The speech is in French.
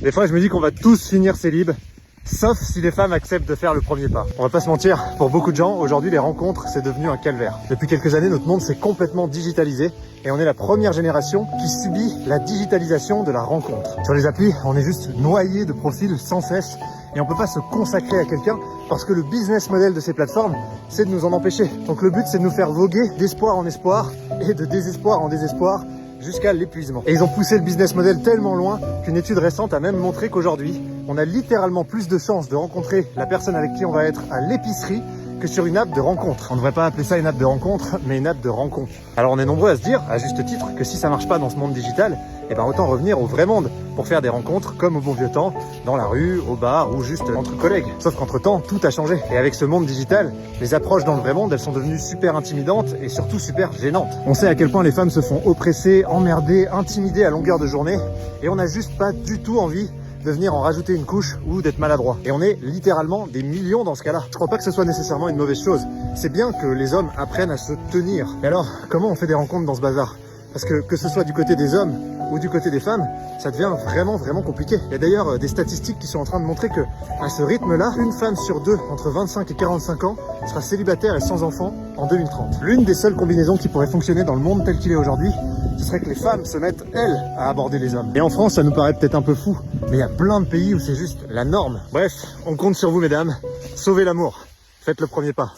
Des fois, je me dis qu'on va tous finir célib, sauf si les femmes acceptent de faire le premier pas. On va pas se mentir, pour beaucoup de gens, aujourd'hui, les rencontres, c'est devenu un calvaire. Depuis quelques années, notre monde s'est complètement digitalisé et on est la première génération qui subit la digitalisation de la rencontre. Sur les applis, on est juste noyé de profils sans cesse et on peut pas se consacrer à quelqu'un parce que le business model de ces plateformes, c'est de nous en empêcher. Donc le but, c'est de nous faire voguer d'espoir en espoir et de désespoir en désespoir jusqu'à l'épuisement. Et ils ont poussé le business model tellement loin qu'une étude récente a même montré qu'aujourd'hui, on a littéralement plus de chances de rencontrer la personne avec qui on va être à l'épicerie que sur une app de rencontre. On ne devrait pas appeler ça une app de rencontre, mais une app de rencontre. Alors on est nombreux à se dire, à juste titre, que si ça marche pas dans ce monde digital, eh ben autant revenir au vrai monde pour faire des rencontres comme au bon vieux temps, dans la rue, au bar ou juste entre collègues. Sauf qu'entre temps, tout a changé. Et avec ce monde digital, les approches dans le vrai monde, elles sont devenues super intimidantes et surtout super gênantes. On sait à quel point les femmes se font oppresser, emmerder, intimider à longueur de journée et on n'a juste pas du tout envie de venir en rajouter une couche ou d'être maladroit. Et on est littéralement des millions dans ce cas-là. Je crois pas que ce soit nécessairement une mauvaise chose. C'est bien que les hommes apprennent à se tenir. Mais alors, comment on fait des rencontres dans ce bazar? Parce que ce soit du côté des hommes ou du côté des femmes, ça devient vraiment compliqué. Il y a d'ailleurs des statistiques qui sont en train de montrer que à ce rythme-là, une femme sur deux entre 25 et 45 ans sera célibataire et sans enfant en 2030. L'une des seules combinaisons qui pourrait fonctionner dans le monde tel qu'il est aujourd'hui, ce serait que les femmes se mettent, elles, à aborder les hommes. Et en France, ça nous paraît peut-être un peu fou, mais il y a plein de pays où c'est juste la norme. Bref, on compte sur vous, mesdames. Sauvez l'amour. Faites le premier pas.